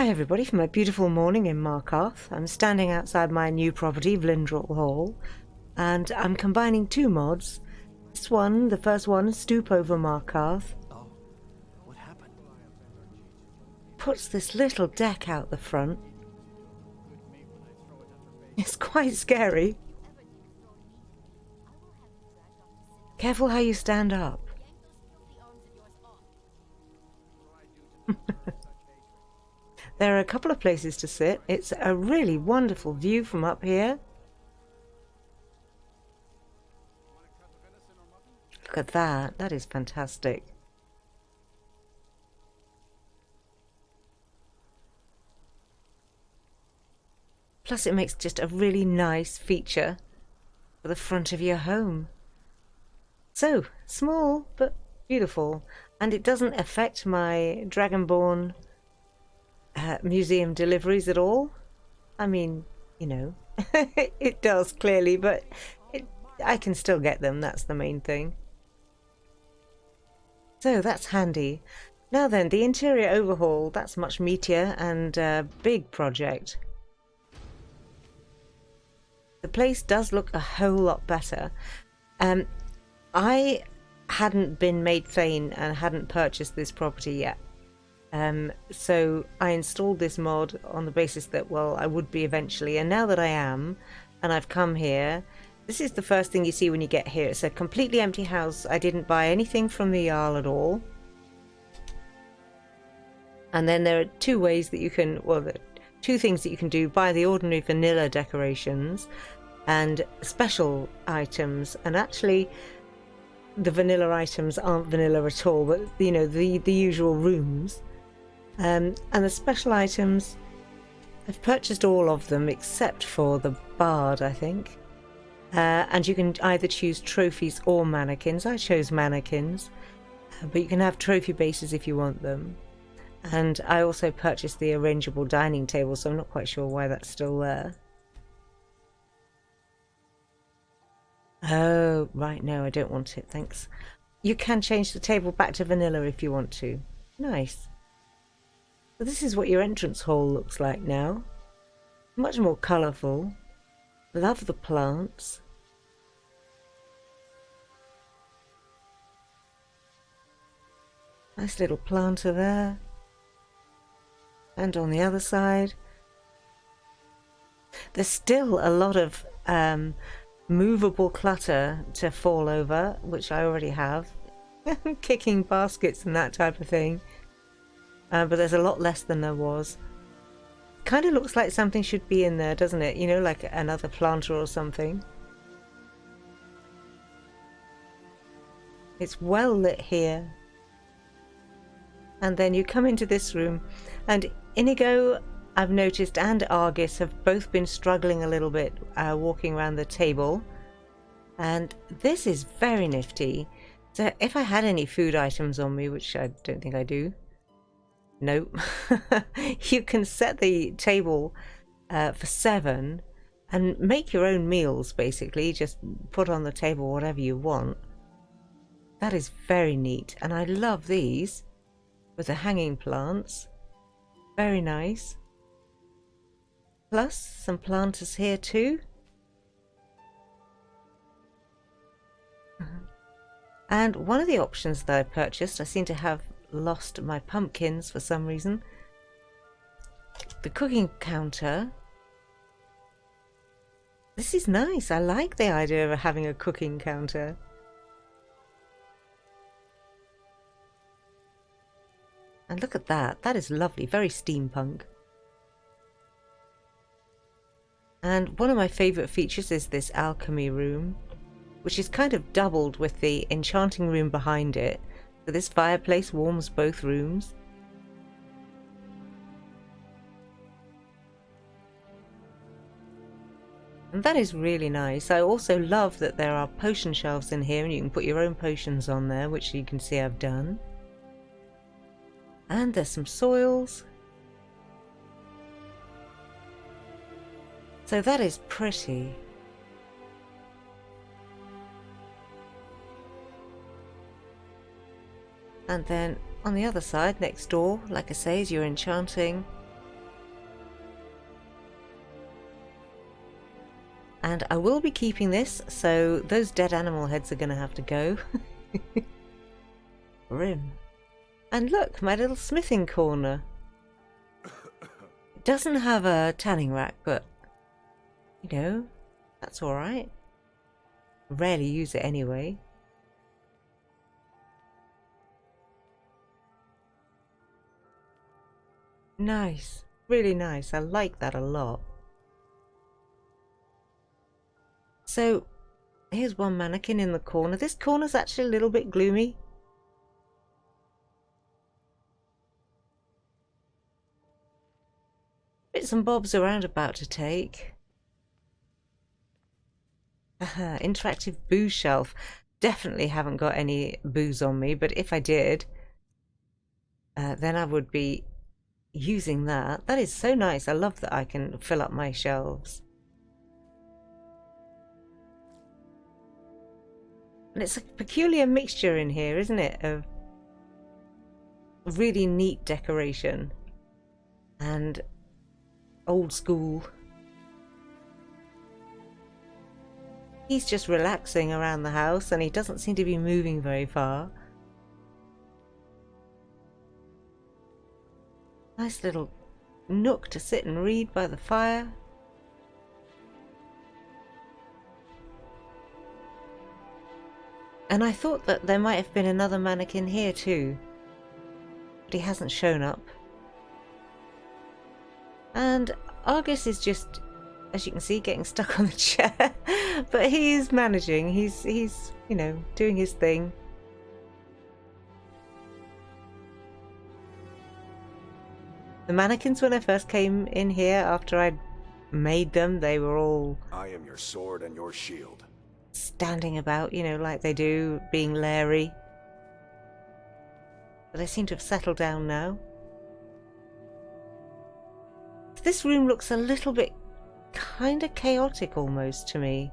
Hi everybody for my beautiful morning in Markarth. I'm standing outside my new property, Vlindrel Hall, and I'm combining two mods. This one, the first one, Stoop over Markarth, Oh, what happened? puts this little deck out the front. It's quite scary. Careful how you stand up. There are a couple of places to sit. It's a really wonderful view from up here. Look at that. That is fantastic. Plus it makes just a really nice feature for the front of your home. So, small but beautiful. And it doesn't affect my Dragonborn museum deliveries at all. I mean, you know, it does clearly, but I can still get them. That's the main thing. So that's handy. Now then, the interior overhaul, that's much meatier and a big project. The place does look a whole lot better. I hadn't been made Thane and hadn't purchased this property yet. So I installed this mod on the basis that, well, I would be eventually. And now that I am, and I've come here, this is the first thing you see when you get here. It's a completely empty house. I didn't buy anything from the Jarl at all. And then there are two ways that you can, well, two things that you can do: buy the ordinary vanilla decorations and special items. And actually, the vanilla items aren't vanilla at all, but you know, the usual rooms. And the special items, I've purchased all of them except for the bard, I think. And you can either choose trophies or mannequins. I chose mannequins, but you can have trophy bases if you want them. And I also purchased the arrangeable dining table, so I'm not quite sure why that's still there. Oh, right, no, I don't want it, thanks. You can change the table back to vanilla if you want to. Nice. So this is what your entrance hall looks like now. Much more colourful. Love the plants. Nice little planter there. And on the other side. There's still a lot of movable clutter to fall over, which I already have. Kicking baskets and that type of thing. But there's a lot less than there was. Kind of looks like something should be in there, doesn't it? You know, like another planter or something. It's well lit here. And then you come into this room, and Inigo, I've noticed, and Argus have both been struggling a little bit walking around the table. And this is very nifty. So if I had any food items on me, which I don't think I do, no, you can set the table for 7 and make your own meals, basically. Just put on the table whatever you want. That is very neat. And I love these with the hanging plants. Very nice. Plus some planters here too. And one of the options that I purchased, I seem to have lost my pumpkins for some reason. The cooking counter. This is nice. I like the idea of having a cooking counter. And look at that. That is lovely. Very steampunk. And one of my favourite features is this alchemy room, which is kind of doubled with the enchanting room behind it. So this fireplace warms both rooms. And that is really nice. I also love that there are potion shelves in here and you can put your own potions on there, which you can see I've done. And there's some soils. So that is pretty. And then on the other side, next door, like I say, is your enchanting And I will be keeping this, so those dead animal heads are going to have to go. Grim. And look, my little smithing corner. It doesn't have a tanning rack, but, you know, that's alright. Rarely use it anyway. Nice. Really nice. I like that a lot. So, here's one mannequin in the corner. This corner's actually a little bit gloomy. Bits and bobs around about to take. Interactive booze shelf. Definitely haven't got any booze on me, but if I did, then I would be using that. That is so nice. I love that I can fill up my shelves. And it's a peculiar mixture in here, isn't it, of really neat decoration and old school. He's just relaxing around the house and he doesn't seem to be moving very far. Nice little nook to sit and read by the fire. And I thought that there might have been another mannequin here too, but he hasn't shown up. And Argus is just, as you can see, getting stuck on the chair, but he is managing. He's you know, doing his thing. The mannequins, when I first came in here after I'd made them, they were all I am your sword and your shield. standing about, you know, like they do, being leery. But they seem to have settled down now. This room looks a little bit kind of chaotic almost to me.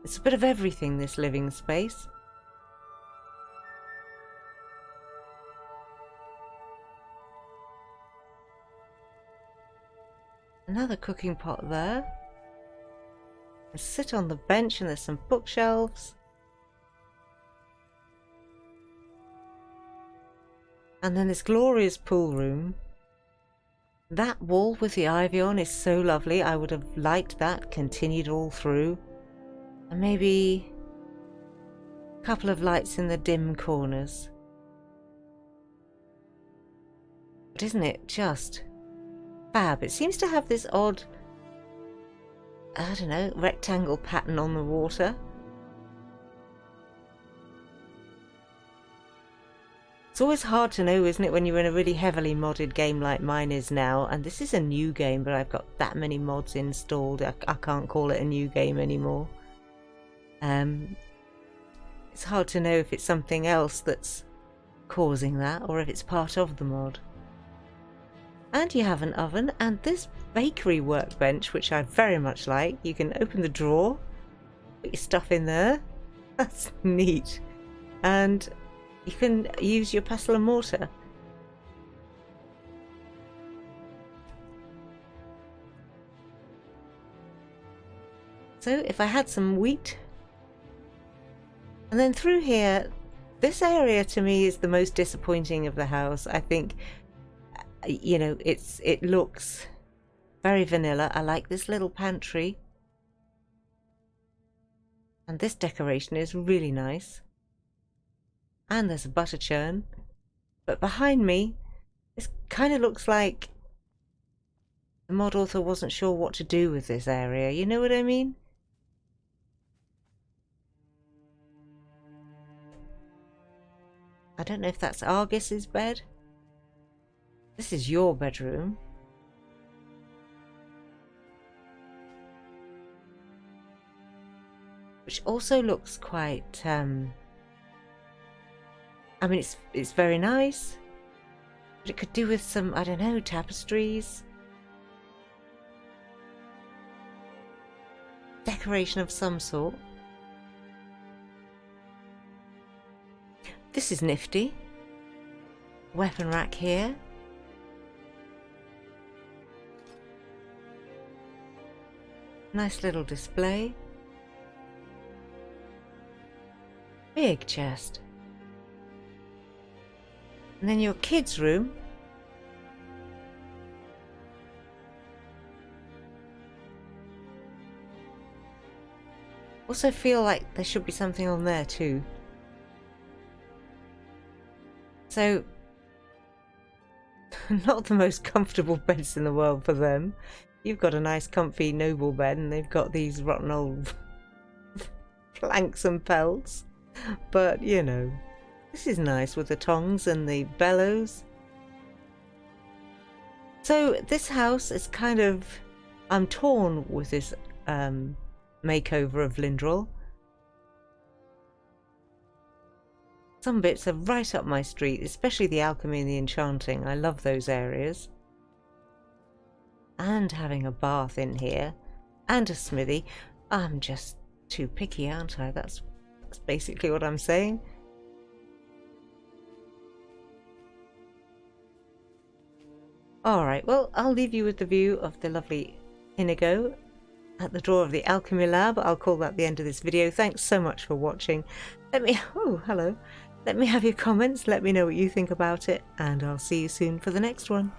It's a bit of everything, this living space. Another cooking pot there. I sit on the bench and there's some bookshelves. And then this glorious pool room. That wall with the ivy on is so lovely. I would have liked that continued all through. And maybe a couple of lights in the dim corners. But isn't it just fab? It seems to have this odd, I don't know, rectangle pattern on the water. It's always hard to know, isn't it, when you're in a really heavily modded game like mine is now. And this is a new game, but I've got that many mods installed. I can't call it a new game anymore. It's hard to know if it's something else that's causing that or if it's part of the mod. And you have an oven and this bakery workbench, which I very much like. You can open the drawer, put your stuff in there. That's neat. And you can use your pestle and mortar. So if I had some wheat. And then through here, this area to me is the most disappointing of the house. I think, you know, it looks very vanilla. I like this little pantry. And this decoration is really nice. And there's a butter churn. But behind me, this kind of looks like the mod author wasn't sure what to do with this area. You know what I mean? I don't know if that's Argus's bed. This is your bedroom. Which also looks quite, I mean, it's very nice. But it could do with some, I don't know, tapestries. Decoration of some sort. This is nifty. Weapon rack here. Nice little display. Big chest. And then your kids' room. Also feel like there should be something on there too. So, not the most comfortable beds in the world for them. You've got a nice comfy noble bed and they've got these rotten old planks and pelts. But, you know, this is nice with the tongs and the bellows. So this house is kind of... I'm torn with this makeover of Vlindrel. Some bits are right up my street, especially the alchemy and the enchanting. I love those areas. And having a bath in here. And a smithy. I'm just too picky, aren't I? That's basically what I'm saying. Alright, well, I'll leave you with the view of the lovely Inigo at the door of the alchemy lab. I'll call that the end of this video. Thanks so much for watching. Oh, hello. Let me have your comments, let me know what you think about it, and I'll see you soon for the next one.